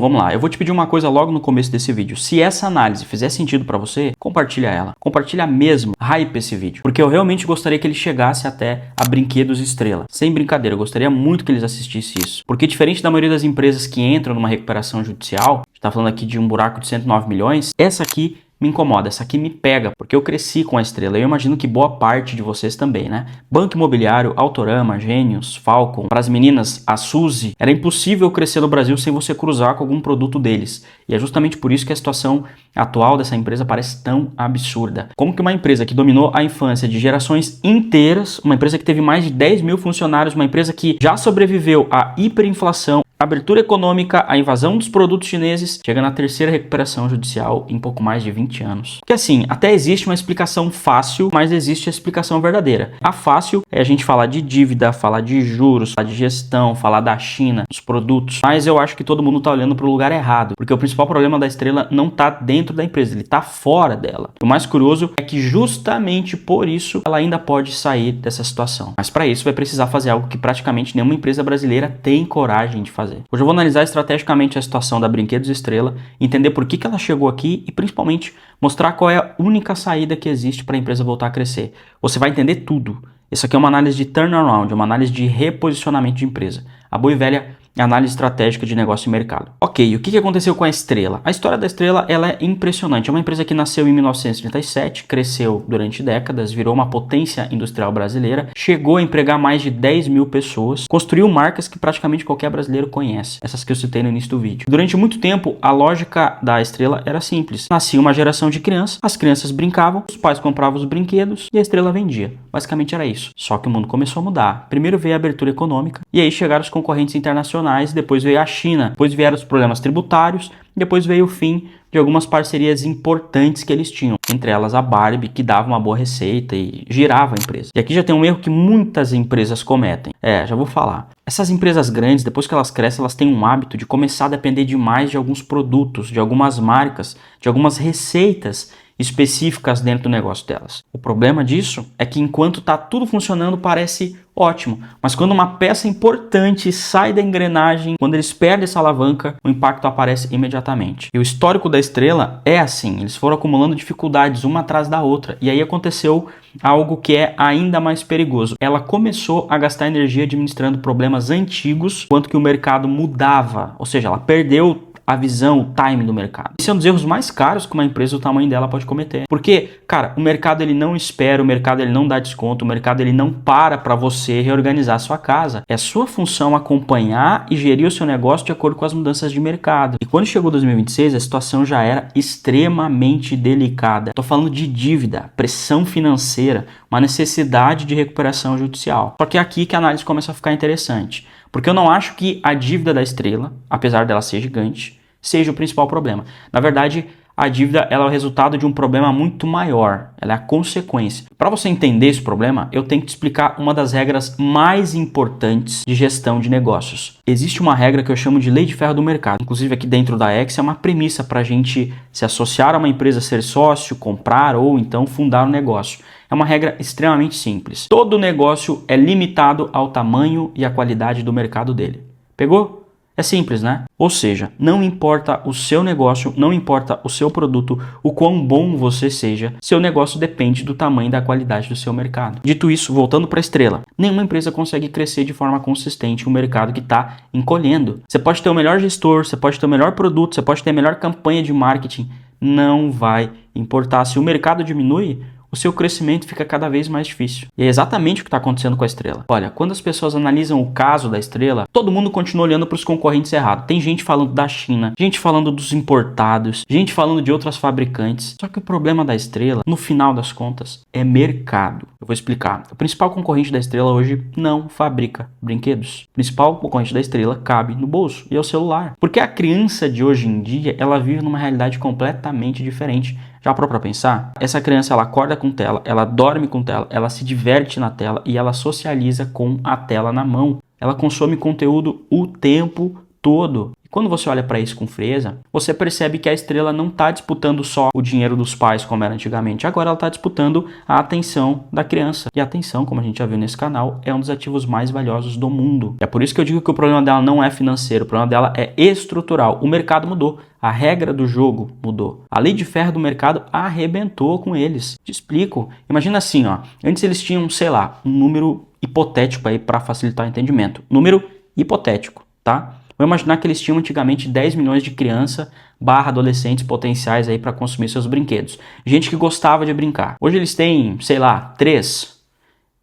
vamos lá. Eu vou te pedir uma coisa logo no começo desse vídeo. Se essa análise fizer sentido para você, compartilha ela. Compartilha mesmo, hype esse vídeo. Porque eu realmente gostaria que ele chegasse até a Brinquedos Estrela. Sem brincadeira, eu gostaria muito que eles assistissem isso. Porque diferente da maioria das empresas que entram numa recuperação judicial, a gente tá falando aqui de um buraco de 109 milhões, essa aqui me incomoda, essa aqui me pega, porque eu cresci com a Estrela. Eu imagino que boa parte de vocês também, né? Banco Imobiliário, Autorama, Gênios, Falcon, para as meninas, a Suzy, era impossível crescer no Brasil sem você cruzar com algum produto deles. E é justamente por isso que a situação atual dessa empresa parece tão absurda. Como que uma empresa que dominou a infância de gerações inteiras, uma empresa que teve mais de 10 mil funcionários, uma empresa que já sobreviveu à hiperinflação, abertura econômica, a invasão dos produtos chineses, chega na terceira recuperação judicial em pouco mais de 20 anos. Porque assim, até existe uma explicação fácil, mas existe a explicação verdadeira. A fácil é a gente falar de dívida, falar de juros, falar de gestão, falar da China, dos produtos. Mas eu acho que todo mundo está olhando para o lugar errado, porque o principal problema da Estrela não está dentro da empresa, ele está fora dela. O mais curioso é que justamente por isso ela ainda pode sair dessa situação. Mas para isso vai precisar fazer algo que praticamente nenhuma empresa brasileira tem coragem de fazer. Hoje eu vou analisar estrategicamente a situação da Brinquedos Estrela, entender por que ela chegou aqui e principalmente mostrar qual é a única saída que existe para a empresa voltar a crescer. Você vai entender tudo. Isso aqui é uma análise de turnaround, uma análise de reposicionamento de empresa. A boa e velha análise estratégica de negócio e mercado. Ok, o que aconteceu com a Estrela? A história da Estrela ela é impressionante. É uma empresa que nasceu em 1937, cresceu durante décadas, virou uma potência industrial brasileira, chegou a empregar mais de 10 mil pessoas, construiu marcas que praticamente qualquer brasileiro conhece, essas que eu citei no início do vídeo. Durante muito tempo, a lógica da Estrela era simples. Nascia uma geração de crianças, as crianças brincavam, os pais compravam os brinquedos e a Estrela vendia. Basicamente era isso. Só que o mundo começou a mudar. Primeiro veio a abertura econômica e aí chegaram os concorrentes internacionais, depois veio a China, depois vieram os problemas tributários, depois veio o fim de algumas parcerias importantes que eles tinham, entre elas a Barbie, que dava uma boa receita e girava a empresa. E aqui já tem um erro que muitas empresas cometem. Já vou falar. Essas empresas grandes, depois que elas crescem, elas têm um hábito de começar a depender demais de alguns produtos, de algumas marcas, de algumas receitas específicas dentro do negócio delas. O problema disso é que enquanto está tudo funcionando parece ótimo, mas quando uma peça importante sai da engrenagem, quando eles perdem essa alavanca, o impacto aparece imediatamente. E o histórico da Estrela é assim, eles foram acumulando dificuldades uma atrás da outra, e aí aconteceu algo que é ainda mais perigoso. Ela começou a gastar energia administrando problemas antigos, enquanto que o mercado mudava, ou seja, ela perdeu a visão, o timing do mercado. Esse é um dos erros mais caros que uma empresa do tamanho dela pode cometer. Porque, cara, o mercado ele não espera, o mercado ele não dá desconto, o mercado ele não para você reorganizar a sua casa. É sua função acompanhar e gerir o seu negócio de acordo com as mudanças de mercado. E quando chegou 2026, a situação já era extremamente delicada. Tô falando de dívida, pressão financeira, uma necessidade de recuperação judicial. Só que é aqui que a análise começa a ficar interessante. Porque eu não acho que a dívida da Estrela, apesar dela ser gigante, seja o principal problema. Na verdade, a dívida ela é o resultado de um problema muito maior. Ela é a consequência. Para você entender esse problema, eu tenho que te explicar uma das regras mais importantes de gestão de negócios. Existe uma regra que eu chamo de lei de ferro do mercado. Inclusive aqui dentro da X é uma premissa para a gente se associar a uma empresa, ser sócio, comprar ou então fundar um negócio. É uma regra extremamente simples. Todo negócio é limitado ao tamanho e à qualidade do mercado dele. Pegou? É simples, né? Ou seja, não importa o seu negócio, não importa o seu produto, o quão bom você seja, seu negócio depende do tamanho e da qualidade do seu mercado. Dito isso, voltando para a Estrela, nenhuma empresa consegue crescer de forma consistente em um mercado que está encolhendo. Você pode ter o melhor gestor, você pode ter o melhor produto, você pode ter a melhor campanha de marketing, não vai importar. Se o mercado diminui, o seu crescimento fica cada vez mais difícil. E é exatamente o que está acontecendo com a Estrela. Olha, quando as pessoas analisam o caso da Estrela, todo mundo continua olhando para os concorrentes errados. Tem gente falando da China, gente falando dos importados, gente falando de outras fabricantes. Só que o problema da Estrela, no final das contas, é mercado. Eu vou explicar. O principal concorrente da Estrela hoje não fabrica brinquedos. O principal concorrente da Estrela cabe no bolso e é o celular. Porque a criança de hoje em dia, ela vive numa realidade completamente diferente. Já parou pra pensar? Essa criança, ela acorda com tela, ela dorme com tela, ela se diverte na tela e ela socializa com a tela na mão. Ela consome conteúdo o tempo todo. Quando você olha para isso com frieza, você percebe que a Estrela não está disputando só o dinheiro dos pais como era antigamente. Agora ela está disputando a atenção da criança. E a atenção, como a gente já viu nesse canal, é um dos ativos mais valiosos do mundo. É por isso que eu digo que o problema dela não é financeiro, o problema dela é estrutural. O mercado mudou. A regra do jogo mudou. A lei de ferro do mercado arrebentou com eles. Te explico. Imagina assim, ó. Antes eles tinham, sei lá, um número hipotético aí para facilitar o entendimento. Número hipotético, tá? Vou imaginar que eles tinham antigamente 10 milhões de crianças / adolescentes potenciais aí para consumir seus brinquedos. Gente que gostava de brincar. Hoje eles têm, sei lá, 3.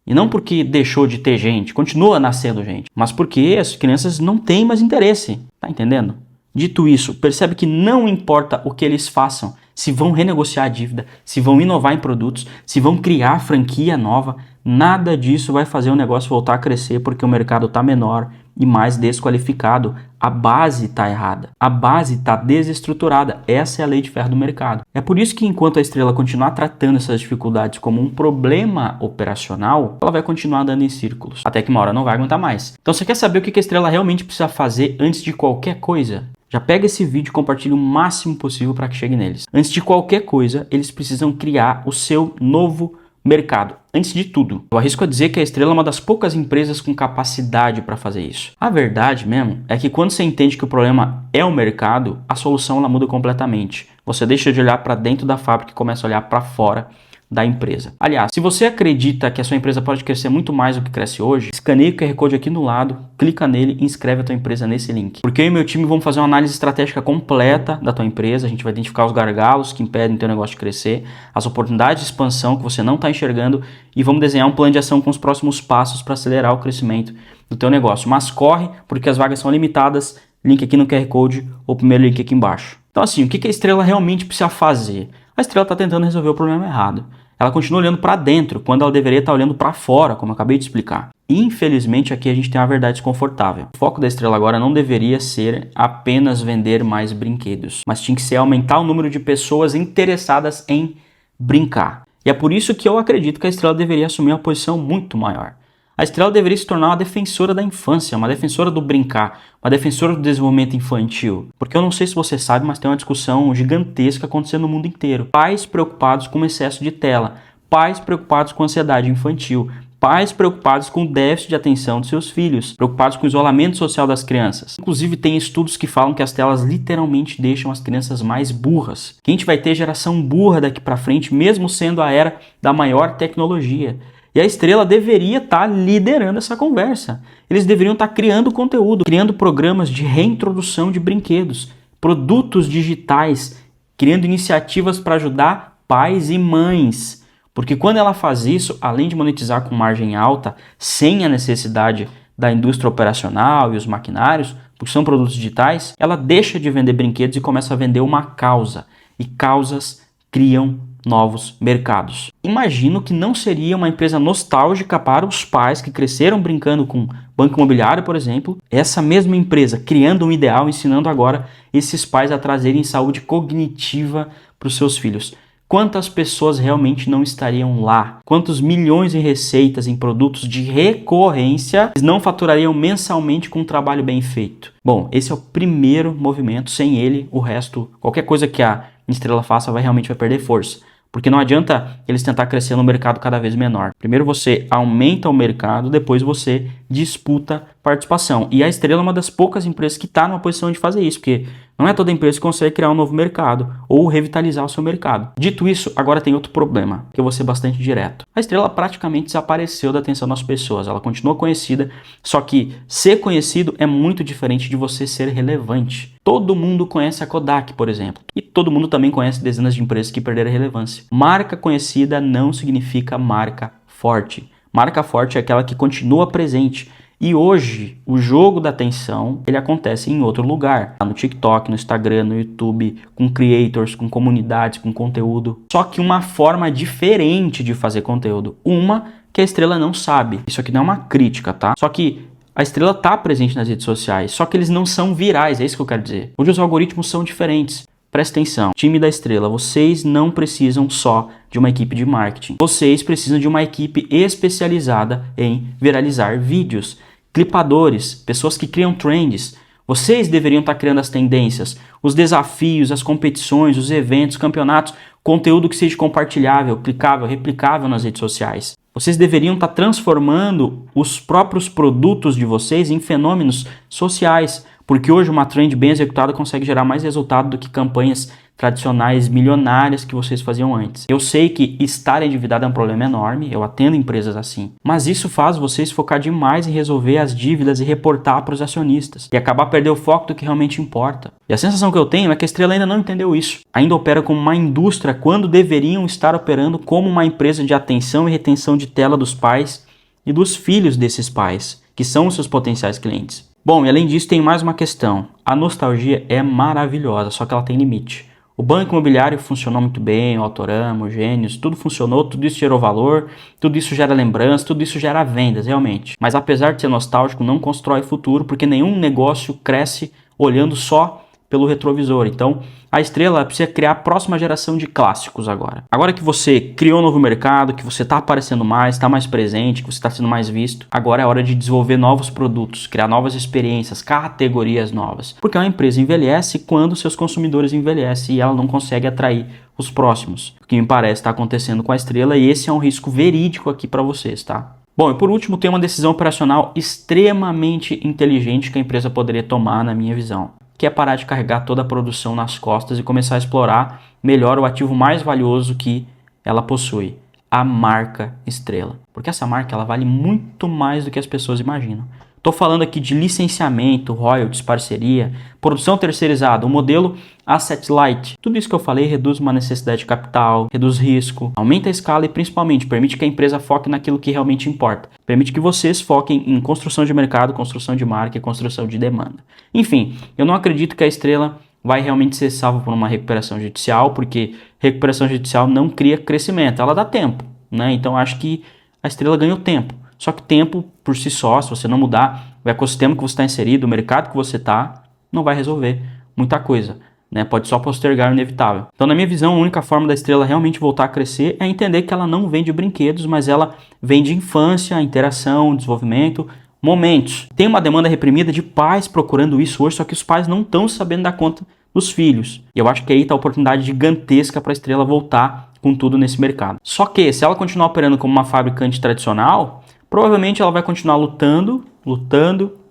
E não porque deixou de ter gente, continua nascendo gente, mas porque as crianças não têm mais interesse. Tá entendendo? Dito isso, percebe que não importa o que eles façam, se vão renegociar a dívida, se vão inovar em produtos, se vão criar franquia nova, nada disso vai fazer o negócio voltar a crescer porque o mercado está menor e mais desqualificado. A base está errada, a base está desestruturada. Essa é a lei de ferro do mercado. É por isso que enquanto a Estrela continuar tratando essas dificuldades como um problema operacional, ela vai continuar andando em círculos, até que uma hora não vai aguentar mais. Então você quer saber o que a Estrela realmente precisa fazer antes de qualquer coisa? Já pega esse vídeo e compartilha o máximo possível para que chegue neles. Antes de qualquer coisa, eles precisam criar o seu novo mercado. Antes de tudo, eu arrisco a dizer que a Estrela é uma das poucas empresas com capacidade para fazer isso. A verdade mesmo é que quando você entende que o problema é o mercado, a solução ela muda completamente. Você deixa de olhar para dentro da fábrica e começa a olhar para fora da empresa. Aliás, se você acredita que a sua empresa pode crescer muito mais do que cresce hoje, escaneia o QR Code aqui no lado, clica nele e inscreve a tua empresa nesse link. Porque eu e meu time vamos fazer uma análise estratégica completa da tua empresa, a gente vai identificar os gargalos que impedem o teu negócio de crescer, as oportunidades de expansão que você não está enxergando e vamos desenhar um plano de ação com os próximos passos para acelerar o crescimento do teu negócio. Mas corre, porque as vagas são limitadas, link aqui no QR Code ou primeiro link aqui embaixo. Então assim, o que a Estrela realmente precisa fazer? A Estrela está tentando resolver o problema errado. Ela continua olhando para dentro, quando ela deveria estar olhando para fora, como eu acabei de explicar. Infelizmente, aqui a gente tem uma verdade desconfortável. O foco da Estrela agora não deveria ser apenas vender mais brinquedos, mas tinha que ser aumentar o número de pessoas interessadas em brincar. E é por isso que eu acredito que a Estrela deveria assumir uma posição muito maior. A Estrela deveria se tornar uma defensora da infância, uma defensora do brincar, uma defensora do desenvolvimento infantil. Porque eu não sei se você sabe, mas tem uma discussão gigantesca acontecendo no mundo inteiro. Pais preocupados com o excesso de tela, pais preocupados com ansiedade infantil, pais preocupados com o déficit de atenção de seus filhos, preocupados com o isolamento social das crianças. Inclusive tem estudos que falam que as telas literalmente deixam as crianças mais burras. Que a gente vai ter geração burra daqui para frente, mesmo sendo a era da maior tecnologia. E a Estrela deveria estar liderando essa conversa. Eles deveriam estar criando conteúdo, criando programas de reintrodução de brinquedos, produtos digitais, criando iniciativas para ajudar pais e mães. Porque quando ela faz isso, além de monetizar com margem alta, sem a necessidade da indústria operacional e os maquinários, porque são produtos digitais, ela deixa de vender brinquedos e começa a vender uma causa. E causas criam novos mercados. Imagino que não seria uma empresa nostálgica para os pais que cresceram brincando com banco imobiliário, por exemplo, essa mesma empresa criando um ideal, ensinando agora esses pais a trazerem saúde cognitiva para os seus filhos. Quantas pessoas realmente não estariam lá? Quantos milhões em receitas em produtos de recorrência eles não faturariam mensalmente com um trabalho bem feito? Bom, esse é o primeiro movimento. Sem ele, o resto, qualquer coisa que a Estrela faça realmente vai perder força. Porque não adianta eles tentar crescer no mercado cada vez menor. Primeiro você aumenta o mercado, depois você disputa participação. E a Estrela é uma das poucas empresas que está numa posição de fazer isso, porque não é toda empresa que consegue criar um novo mercado ou revitalizar o seu mercado. Dito isso, agora tem outro problema, que eu vou ser bastante direto. A Estrela praticamente desapareceu da atenção das pessoas. Ela continua conhecida, só que ser conhecido é muito diferente de você ser relevante. Todo mundo conhece a Kodak, por exemplo. E todo mundo também conhece dezenas de empresas que perderam a relevância. Marca conhecida não significa marca forte. Marca forte é aquela que continua presente. E hoje, o jogo da atenção, ele acontece em outro lugar. No TikTok, no Instagram, no YouTube, com creators, com comunidades, com conteúdo. Só que uma forma diferente de fazer conteúdo. Uma que a Estrela não sabe. Isso aqui não é uma crítica, tá? Só que a Estrela está presente nas redes sociais, só que eles não são virais, é isso que eu quero dizer. Hoje os algoritmos são diferentes. Presta atenção, time da Estrela, vocês não precisam só de uma equipe de marketing. Vocês precisam de uma equipe especializada em viralizar vídeos. Clipadores, pessoas que criam trends. Vocês deveriam estar criando as tendências, os desafios, as competições, os eventos, campeonatos, conteúdo que seja compartilhável, clicável, replicável nas redes sociais. Vocês deveriam estar transformando os próprios produtos de vocês em fenômenos sociais, porque hoje uma trend bem executada consegue gerar mais resultado do que campanhas tradicionais milionárias que vocês faziam antes. Eu sei que estar endividado é um problema enorme, eu atendo empresas assim, mas isso faz vocês focar demais em resolver as dívidas e reportar para os acionistas e acabar perdendo o foco do que realmente importa. E a sensação que eu tenho é que a Estrela ainda não entendeu isso. Ainda opera como uma indústria quando deveriam estar operando como uma empresa de atenção e retenção de tela dos pais e dos filhos desses pais, que são os seus potenciais clientes. Bom, e além disso tem mais uma questão. A nostalgia é maravilhosa, só que ela tem limite. O banco imobiliário funcionou muito bem, o Autorama, o Gênios, tudo funcionou, tudo isso gerou valor, tudo isso gera lembrança, tudo isso gera vendas, realmente. Mas apesar de ser nostálgico, não constrói futuro, porque nenhum negócio cresce olhando só pelo retrovisor. Então, a Estrela precisa criar a próxima geração de clássicos agora. Agora que você criou um novo mercado, que você está aparecendo mais, está mais presente, que você está sendo mais visto, agora é hora de desenvolver novos produtos, criar novas experiências, categorias novas. Porque uma empresa envelhece quando seus consumidores envelhecem e ela não consegue atrair os próximos. O que me parece está acontecendo com a Estrela e esse é um risco verídico aqui para vocês, tá? Bom, e por último, tem uma decisão operacional extremamente inteligente que a empresa poderia tomar, na minha visão, que é parar de carregar toda a produção nas costas e começar a explorar melhor o ativo mais valioso que ela possui, a marca Estrela. Porque essa marca ela vale muito mais do que as pessoas imaginam. Estou falando aqui de licenciamento, royalties, parceria, produção terceirizada, o modelo Asset Light. Tudo isso que eu falei reduz uma necessidade de capital, reduz risco, aumenta a escala e principalmente permite que a empresa foque naquilo que realmente importa. Permite que vocês foquem em construção de mercado, construção de marca e construção de demanda. Enfim, eu não acredito que a Estrela vai realmente ser salva por uma recuperação judicial, porque recuperação judicial não cria crescimento, ela dá tempo, né? Então acho que a Estrela ganhou tempo. Só que tempo por si só, se você não mudar o ecossistema que você está inserido, o mercado que você está, não vai resolver muita coisa, né? Pode só postergar o inevitável. Então, na minha visão, a única forma da Estrela realmente voltar a crescer é entender que ela não vende brinquedos, mas ela vende infância, interação, desenvolvimento, momentos. Tem uma demanda reprimida de pais procurando isso hoje, só que os pais não estão sabendo dar conta dos filhos. E eu acho que aí está a oportunidade gigantesca para a Estrela voltar com tudo nesse mercado. Só que, se ela continuar operando como uma fabricante tradicional, provavelmente ela vai continuar lutando,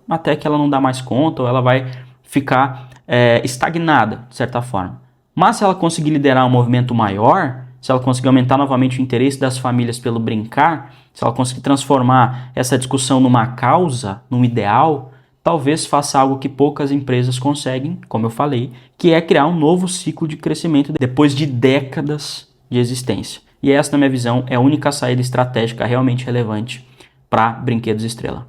até que ela não dá mais conta ou ela vai ficar estagnada, de certa forma. Mas se ela conseguir liderar um movimento maior, se ela conseguir aumentar novamente o interesse das famílias pelo brincar, se ela conseguir transformar essa discussão numa causa, num ideal, talvez faça algo que poucas empresas conseguem, como eu falei, que é criar um novo ciclo de crescimento depois de décadas de existência. E essa, na minha visão, é a única saída estratégica realmente relevante para Brinquedos Estrela.